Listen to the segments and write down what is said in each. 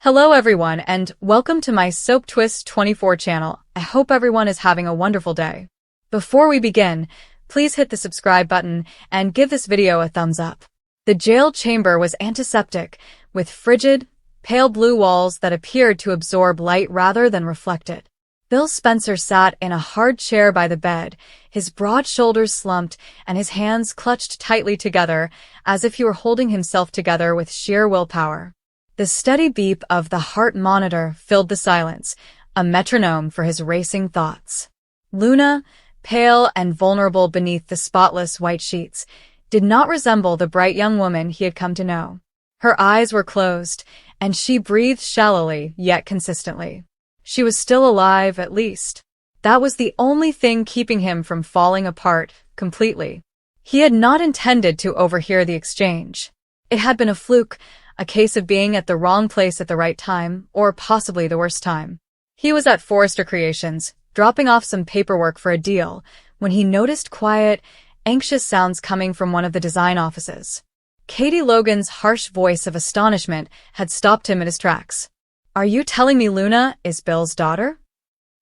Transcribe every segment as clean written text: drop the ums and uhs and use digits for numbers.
Hello everyone and welcome to my Soap Twist 24 channel. I hope everyone is having a wonderful day. Before we begin, please hit the subscribe button and give this video a thumbs up. The jail chamber was antiseptic, with frigid, pale blue walls that appeared to absorb light rather than reflect it. Bill Spencer sat in a hard chair by the bed, his broad shoulders slumped and his hands clutched tightly together as if he were holding himself together with sheer willpower. The steady beep of the heart monitor filled the silence, a metronome for his racing thoughts. Luna, pale and vulnerable beneath the spotless white sheets, did not resemble the bright young woman he had come to know. Her eyes were closed, and she breathed shallowly yet consistently. She was still alive, at least. That was the only thing keeping him from falling apart completely. He had not intended to overhear the exchange. It had been a fluke, a case of being at the wrong place at the right time, or possibly the worst time. He was at Forrester Creations, dropping off some paperwork for a deal, when he noticed quiet, anxious sounds coming from one of the design offices. Katie Logan's harsh voice of astonishment had stopped him in his tracks. "Are you telling me Luna is Bill's daughter?"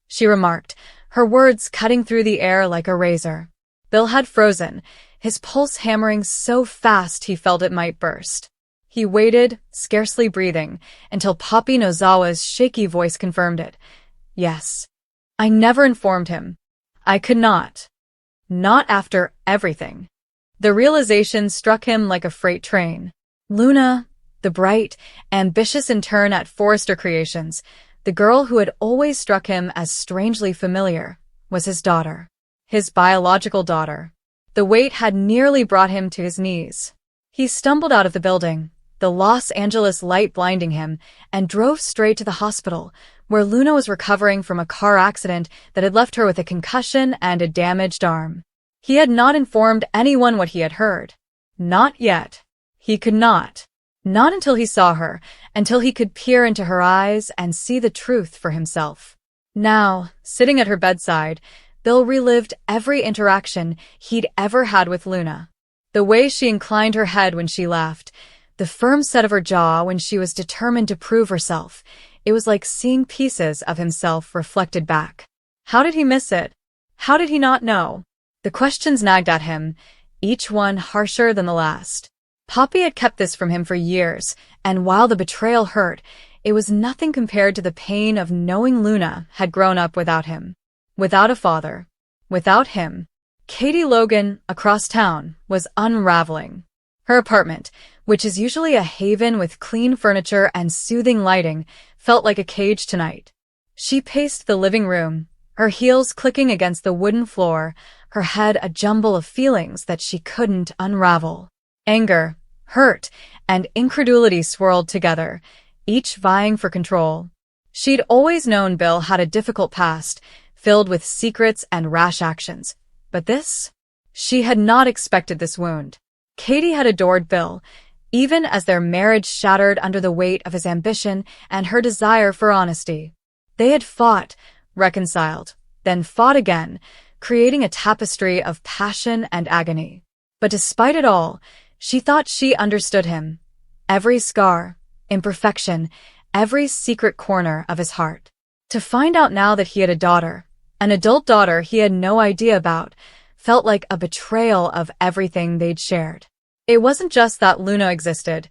she remarked, her words cutting through the air like a razor. Bill had frozen, his pulse hammering so fast he felt it might burst. He waited, scarcely breathing, until Poppy Nozawa's shaky voice confirmed it. "Yes. I never informed him. I could not. Not after everything." The realization struck him like a freight train. Luna, the bright, ambitious intern at Forrester Creations, the girl who had always struck him as strangely familiar, was his daughter. His biological daughter. The weight had nearly brought him to his knees. He stumbled out of the building, the Los Angeles light blinding him, and drove straight to the hospital, where Luna was recovering from a car accident that had left her with a concussion and a damaged arm. He had not informed anyone what he had heard. Not yet. He could not. Not until he saw her, until he could peer into her eyes and see the truth for himself. Now, sitting at her bedside, Bill relived every interaction he'd ever had with Luna. The way she inclined her head when she laughed, the firm set of her jaw when she was determined to prove herself. It was like seeing pieces of himself reflected back. How did he miss it? How did he not know? The questions nagged at him, each one harsher than the last. Poppy had kept this from him for years, and while the betrayal hurt, it was nothing compared to the pain of knowing Luna had grown up without him. Without a father. Without him. Katie Logan, across town, was unraveling. Her apartment, which is usually a haven with clean furniture and soothing lighting, felt like a cage tonight. She paced the living room, her heels clicking against the wooden floor, her head a jumble of feelings that she couldn't unravel. Anger, hurt, and incredulity swirled together, each vying for control. She'd always known Bill had a difficult past, filled with secrets and rash actions. But this? She had not expected this wound. Katie had adored Bill, even as their marriage shattered under the weight of his ambition and her desire for honesty. They had fought, reconciled, then fought again, creating a tapestry of passion and agony. But despite it all, she thought she understood him. Every scar, imperfection, every secret corner of his heart. To find out now that he had a daughter, an adult daughter he had no idea about, felt like a betrayal of everything they'd shared. It wasn't just that Luna existed.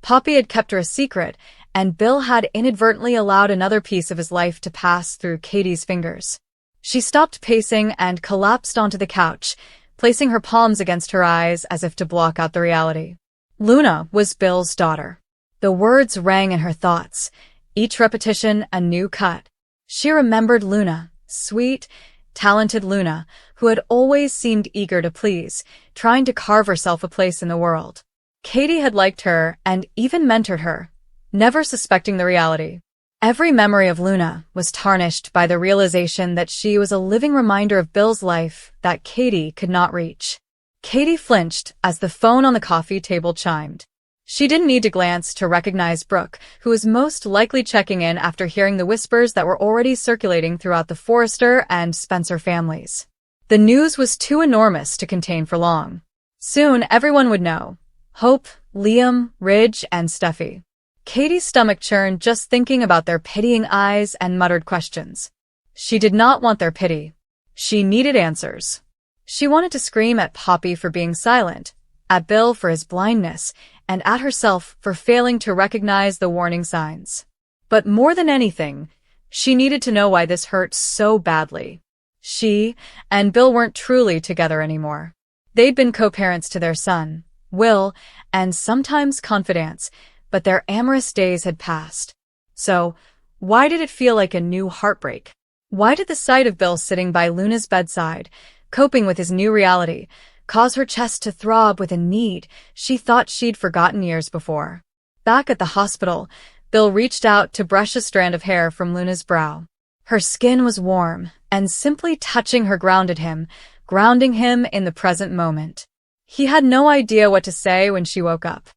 Poppy had kept her a secret, and Bill had inadvertently allowed another piece of his life to pass through Katie's fingers. She stopped pacing and collapsed onto the couch, placing her palms against her eyes as if to block out the reality. Luna was Bill's daughter. The words rang in her thoughts, each repetition a new cut. She remembered Luna, sweet, talented Luna, who had always seemed eager to please, trying to carve herself a place in the world. Katie had liked her and even mentored her, never suspecting the reality. Every memory of Luna was tarnished by the realization that she was a living reminder of Bill's life that Katie could not reach. Katie flinched as the phone on the coffee table chimed. She didn't need to glance to recognize Brooke, who was most likely checking in after hearing the whispers that were already circulating throughout the Forrester and Spencer families. The news was too enormous to contain for long. Soon everyone would know. Hope, Liam, Ridge, and Steffi. Katie's stomach churned just thinking about their pitying eyes and muttered questions. She did not want their pity. She needed answers. She wanted to scream at Poppy for being silent, at Bill for his blindness, and at herself for failing to recognize the warning signs. But more than anything, she needed to know why this hurt so badly. She and Bill weren't truly together anymore. They'd been co-parents to their son, Will, and sometimes confidants, but their amorous days had passed. So, why did it feel like a new heartbreak? Why did the sight of Bill sitting by Luna's bedside, coping with his new reality, cause her chest to throb with a need she thought she'd forgotten years before? Back at the hospital, Bill reached out to brush a strand of hair from Luna's brow. Her skin was warm, and simply touching her grounding him in the present moment. He had no idea what to say when she woke up.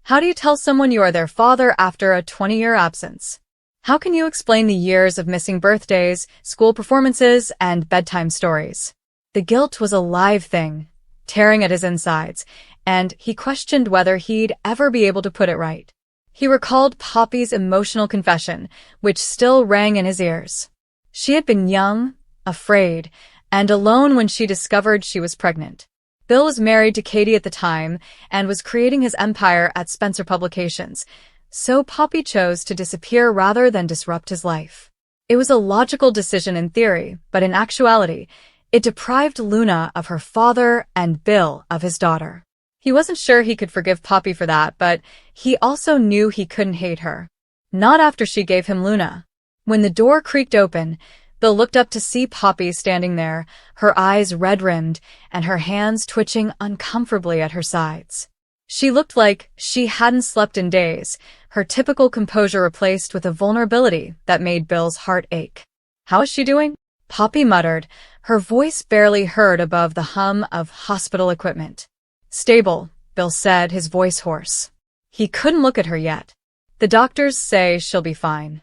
How do you tell someone you are their father after a 20-year absence? How can you explain the years of missing birthdays, school performances, and bedtime stories? The guilt was a live thing, tearing at his insides, and he questioned whether he'd ever be able to put it right. He recalled Poppy's emotional confession, which still rang in his ears. She had been young, afraid, and alone when she discovered she was pregnant. Bill was married to Katie at the time and was creating his empire at Spencer Publications, so Poppy chose to disappear rather than disrupt his life. It was a logical decision in theory, but in actuality, it deprived Luna of her father and Bill of his daughter. He wasn't sure he could forgive Poppy for that, but he also knew he couldn't hate her. Not after she gave him Luna. When the door creaked open, Bill looked up to see Poppy standing there, her eyes red-rimmed and her hands twitching uncomfortably at her sides. She looked like she hadn't slept in days, her typical composure replaced with a vulnerability that made Bill's heart ache. "How is she doing?" Poppy muttered, her voice barely heard above the hum of hospital equipment. "Stable," Bill said, his voice hoarse. He couldn't look at her yet. "The doctors say she'll be fine."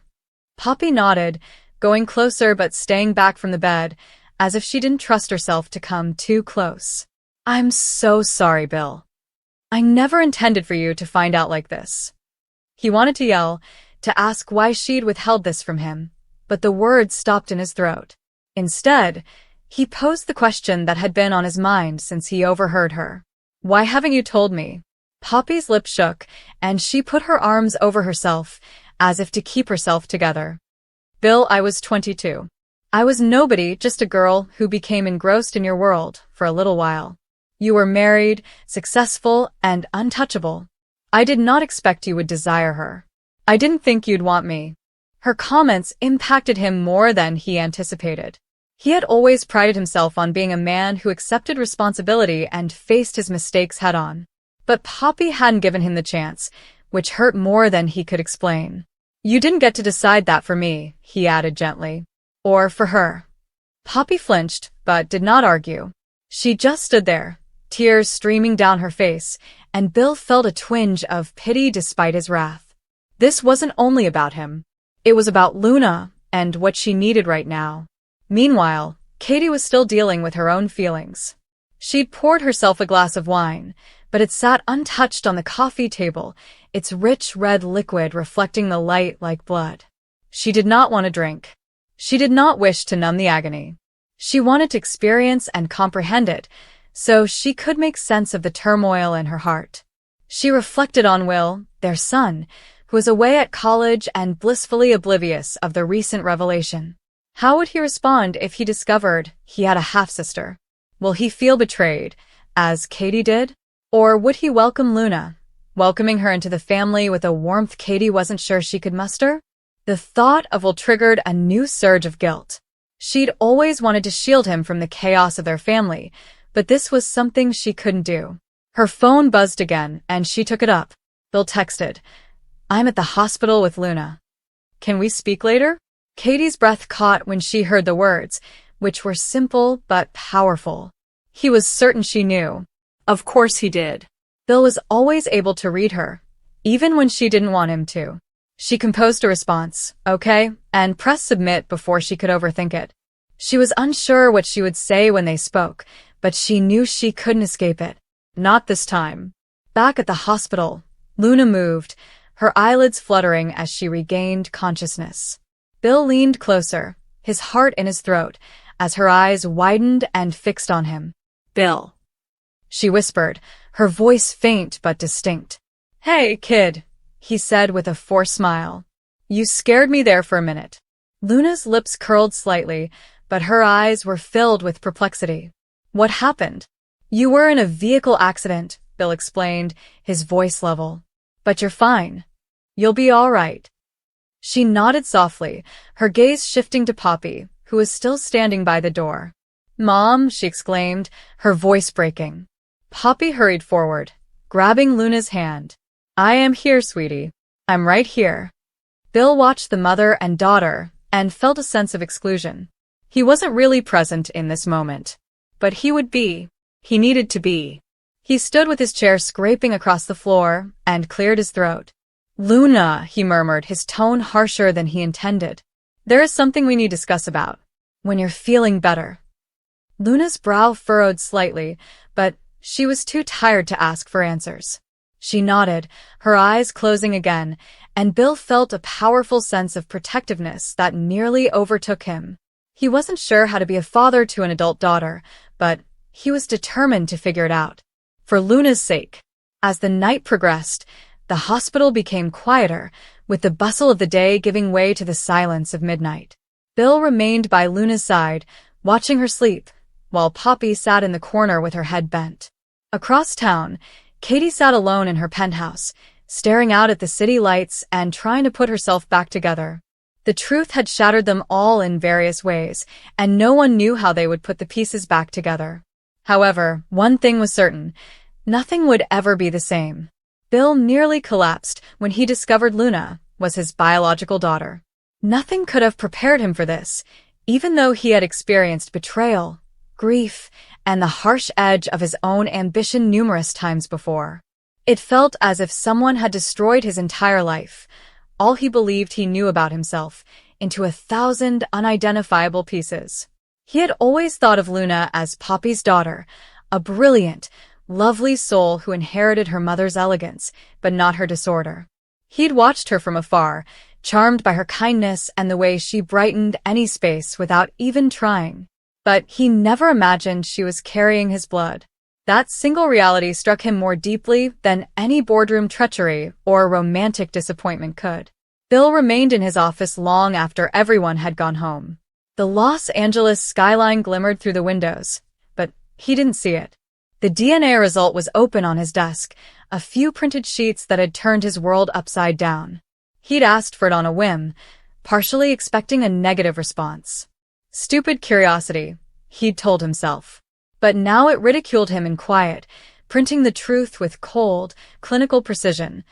Poppy nodded, going closer but staying back from the bed, as if she didn't trust herself to come too close. "I'm so sorry, Bill. I never intended for you to find out like this." He wanted to yell, to ask why she'd withheld this from him, but the words stopped in his throat. Instead, he posed the question that had been on his mind since he overheard her. "Why haven't you told me?" Poppy's lips shook, and she put her arms over herself, as if to keep herself together. "Bill, I was 22. I was nobody, just a girl who became engrossed in your world for a little while. You were married, successful, and untouchable. I did not expect you would desire her. I didn't think you'd want me." Her comments impacted him more than he anticipated. He had always prided himself on being a man who accepted responsibility and faced his mistakes head-on. But Poppy hadn't given him the chance, which hurt more than he could explain. "You didn't get to decide that for me," he added gently. "Or for her." Poppy flinched, but did not argue. She just stood there, tears streaming down her face, and Bill felt a twinge of pity despite his wrath. This wasn't only about him. It was about Luna and what she needed right now. Meanwhile, Katie was still dealing with her own feelings. She'd poured herself a glass of wine, but it sat untouched on the coffee table, its rich red liquid reflecting the light like blood. She did not want to drink. She did not wish to numb the agony. She wanted to experience and comprehend it, so she could make sense of the turmoil in her heart. She reflected on Will, their son, who was away at college and blissfully oblivious of the recent revelation. How would he respond if he discovered he had a half-sister? Will he feel betrayed, as Katie did? Or would he welcome Luna, welcoming her into the family with a warmth Katie wasn't sure she could muster? The thought of Will triggered a new surge of guilt. She'd always wanted to shield him from the chaos of their family, but this was something she couldn't do. Her phone buzzed again, and she took it up. Bill texted, "I'm at the hospital with Luna. Can we speak later?" Katie's breath caught when she heard the words, which were simple but powerful. He was certain she knew. Of course he did. Bill was always able to read her, even when she didn't want him to. She composed a response, "Okay," and pressed submit before she could overthink it. She was unsure what she would say when they spoke, but she knew she couldn't escape it. Not this time. Back at the hospital, Luna moved, her eyelids fluttering as she regained consciousness. Bill leaned closer, his heart in his throat, as her eyes widened and fixed on him. "Bill," she whispered, her voice faint but distinct. "Hey, kid," he said with a forced smile. "You scared me there for a minute." Luna's lips curled slightly, but her eyes were filled with perplexity. "What happened?" "You were in a vehicle accident," Bill explained, his voice level. "But you're fine. You'll be all right." She nodded softly, her gaze shifting to Poppy, who was still standing by the door. "Mom," she exclaimed, her voice breaking. Poppy hurried forward, grabbing Luna's hand. "I am here, sweetie. I'm right here." Bill watched the mother and daughter and felt a sense of exclusion. He wasn't really present in this moment. But he would be. He needed to be. He stood with his chair scraping across the floor and cleared his throat. "Luna," he murmured, his tone harsher than he intended. "There is something we need to discuss about. When you're feeling better." Luna's brow furrowed slightly, but she was too tired to ask for answers. She nodded, her eyes closing again, and Bill felt a powerful sense of protectiveness that nearly overtook him. He wasn't sure how to be a father to an adult daughter, but he was determined to figure it out. For Luna's sake. As the night progressed, the hospital became quieter, with the bustle of the day giving way to the silence of midnight. Bill remained by Luna's side, watching her sleep, while Poppy sat in the corner with her head bent. Across town, Katie sat alone in her penthouse, staring out at the city lights and trying to put herself back together. The truth had shattered them all in various ways, and no one knew how they would put the pieces back together. However, one thing was certain: nothing would ever be the same. Bill nearly collapsed when he discovered Luna was his biological daughter. Nothing could have prepared him for this, even though he had experienced betrayal, grief, and the harsh edge of his own ambition numerous times before. It felt as if someone had destroyed his entire life, all he believed he knew about himself, into 1,000 unidentifiable pieces. He had always thought of Luna as Poppy's daughter, a brilliant, lovely soul who inherited her mother's elegance, but not her disorder. He'd watched her from afar, charmed by her kindness and the way she brightened any space without even trying. But he never imagined she was carrying his blood. That single reality struck him more deeply than any boardroom treachery or romantic disappointment could. Bill remained in his office long after everyone had gone home. The Los Angeles skyline glimmered through the windows, but he didn't see it. The DNA result was open on his desk, a few printed sheets that had turned his world upside down. He'd asked for it on a whim, partially expecting a negative response. Stupid curiosity, he'd told himself. But now it ridiculed him in quiet, printing the truth with cold, clinical precision.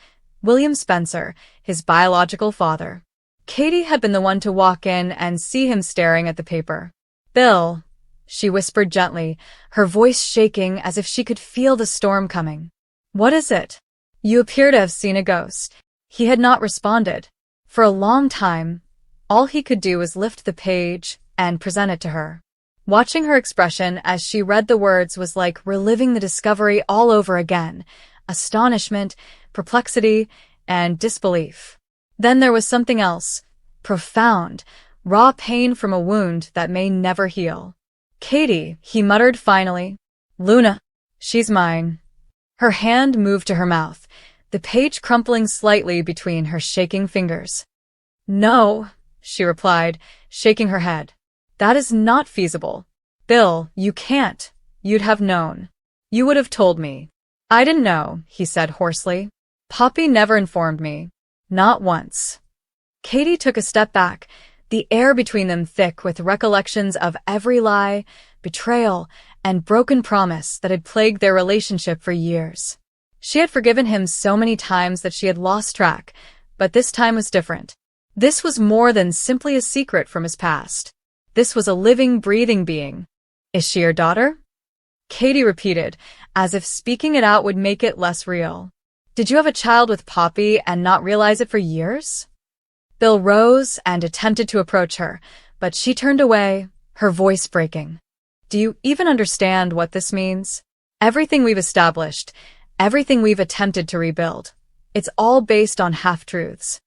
William Spencer, his biological father. Katie had been the one to walk in and see him staring at the paper. "Bill," she whispered gently, her voice shaking as if she could feel the storm coming. "What is it?" "You appear to have seen a ghost." He had not responded. For a long time, all he could do was lift the page and present it to her. Watching her expression as she read the words was like reliving the discovery all over again: astonishment, perplexity, and disbelief. Then there was something else, profound, raw pain from a wound that may never heal. "Katie," he muttered finally. "Luna. She's mine." Her hand moved to her mouth, the page crumpling slightly between her shaking fingers. "No," she replied, shaking her head. "That is not feasible. Bill, you can't. You'd have known. You would have told me." "I didn't know," he said hoarsely. "Poppy never informed me. Not once." Katie took a step back, the air between them thick with recollections of every lie, betrayal, and broken promise that had plagued their relationship for years. She had forgiven him so many times that she had lost track, but this time was different. This was more than simply a secret from his past. This was a living, breathing being. "Is she your daughter?" Katie repeated, as if speaking it out would make it less real. "Did you have a child with Poppy and not realize it for years?" Bill rose and attempted to approach her, but she turned away, her voice breaking. "Do you even understand what this means? Everything we've established, everything we've attempted to rebuild, It's all based on half-truths.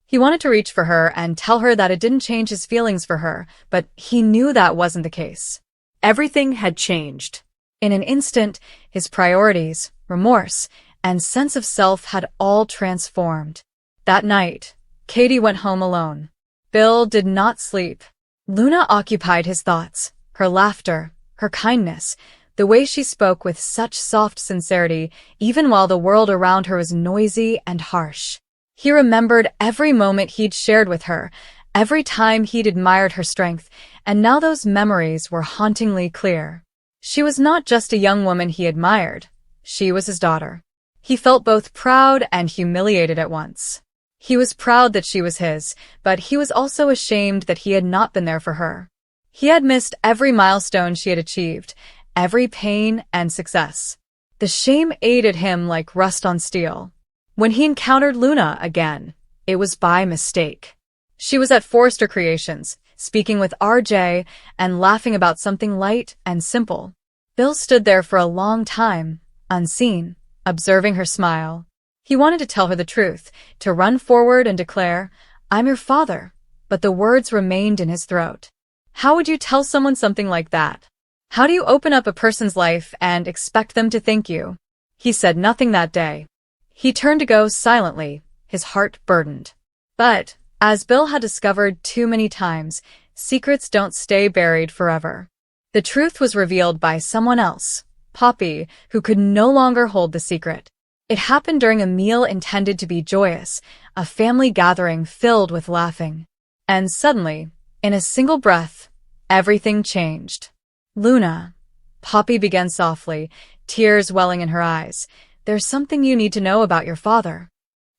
He wanted to reach for her and tell her that it didn't change his feelings for her, but he knew that wasn't the case. Everything had changed. In an instant, his priorities, remorse, and sense of self had all transformed. That night, Katie went home alone. Bill did not sleep. Luna occupied his thoughts, her laughter, her kindness, the way she spoke with such soft sincerity, even while the world around her was noisy and harsh. He remembered every moment he'd shared with her, every time he'd admired her strength, and now those memories were hauntingly clear. She was not just a young woman he admired. She was his daughter. He felt both proud and humiliated at once. He was proud that she was his, but he was also ashamed that he had not been there for her. He had missed every milestone she had achieved, every pain and success. The shame ate him like rust on steel. When he encountered Luna again, it was by mistake. She was at Forrester Creations, speaking with RJ and laughing about something light and simple. Bill stood there for a long time, unseen, observing her smile. He wanted to tell her the truth, to run forward and declare, "I'm your father," but the words remained in his throat. How would you tell someone something like that? How do you open up a person's life and expect them to thank you? He said nothing that day. He turned to go silently, his heart burdened. But, as Bill had discovered too many times, secrets don't stay buried forever. The truth was revealed by someone else, Poppy, who could no longer hold the secret. It happened during a meal intended to be joyous, a family gathering filled with laughing. And suddenly, in a single breath, everything changed. "Luna," Poppy began softly, tears welling in her eyes, "there's something you need to know about your father."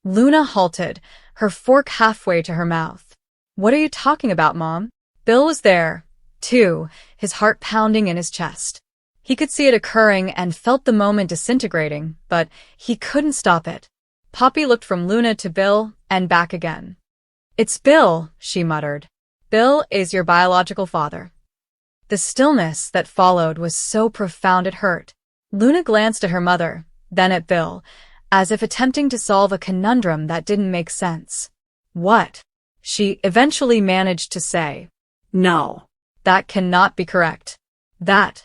Luna halted, her fork halfway to her mouth. "What are you talking about, Mom?" Bill was there, too, his heart pounding in his chest. He could see it occurring and felt the moment disintegrating, but he couldn't stop it. Poppy looked from Luna to Bill and back again. "It's Bill," she muttered. "Bill is your biological father." The stillness that followed was so profound it hurt. Luna glanced at her mother, then at Bill, as if attempting to solve a conundrum that didn't make sense. "What?" she eventually managed to say. "No. That cannot be correct." "That..."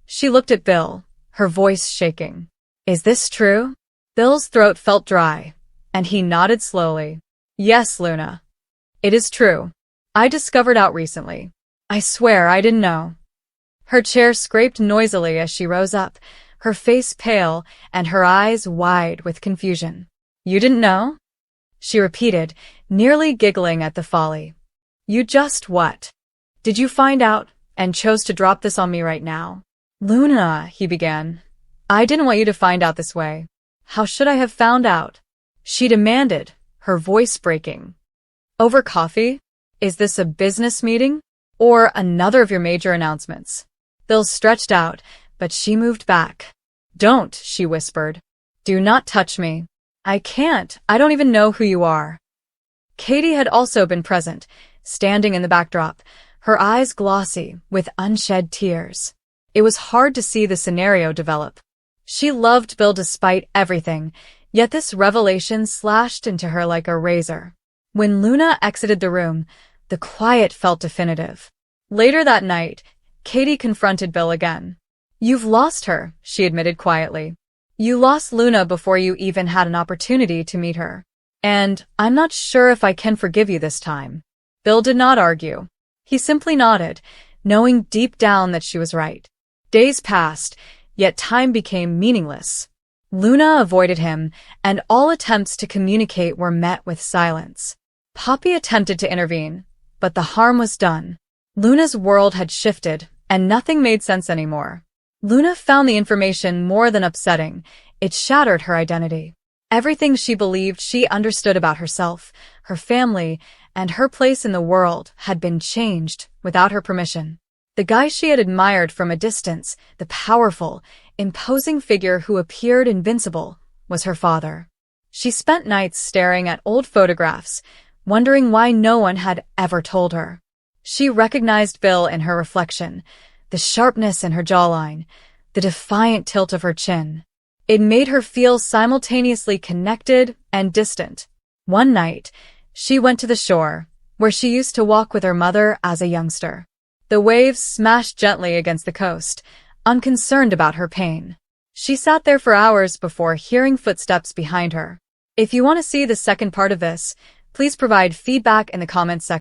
She looked at Bill, her voice shaking. "Is this true?" Bill's throat felt dry, and he nodded slowly. "Yes, Luna. It is true. I discovered out recently. I swear I didn't know." Her chair scraped noisily as she rose up, her face pale and her eyes wide with confusion. "You didn't know?" she repeated, nearly giggling at the folly. "You just what? Did you find out and chose to drop this on me right now?" "Luna," he began. "I didn't want you to find out this way." "How should I have found out?" she demanded, her voice breaking. "Over coffee? Is this a business meeting? Or another of your major announcements?" Bill stretched out, but she moved back. "Don't," she whispered. "Do not touch me. I can't. I don't even know who you are." Katie had also been present, standing in the backdrop, her eyes glossy with unshed tears. It was hard to see the scenario develop. She loved Bill despite everything, yet this revelation slashed into her like a razor. When Luna exited the room, the quiet felt definitive. Later that night, Katie confronted Bill again. "You've lost her," she admitted quietly. "You lost Luna before you even had an opportunity to meet her. And I'm not sure if I can forgive you this time." Bill did not argue. He simply nodded, knowing deep down that she was right. Days passed, yet time became meaningless. Luna avoided him, and all attempts to communicate were met with silence. Poppy attempted to intervene, but the harm was done. Luna's world had shifted, and nothing made sense anymore. Luna found the information more than upsetting. It shattered her identity. Everything she believed she understood about herself, her family, and her place in the world had been changed without her permission. The guy she had admired from a distance, the powerful, imposing figure who appeared invincible, was her father. She spent nights staring at old photographs, wondering why no one had ever told her. She recognized Bill in her reflection, the sharpness in her jawline, the defiant tilt of her chin. It made her feel simultaneously connected and distant. One night, she went to the shore, where she used to walk with her mother as a youngster. The waves smashed gently against the coast, unconcerned about her pain. She sat there for hours before hearing footsteps behind her. If you want to see the second part of this, please provide feedback in the comments section.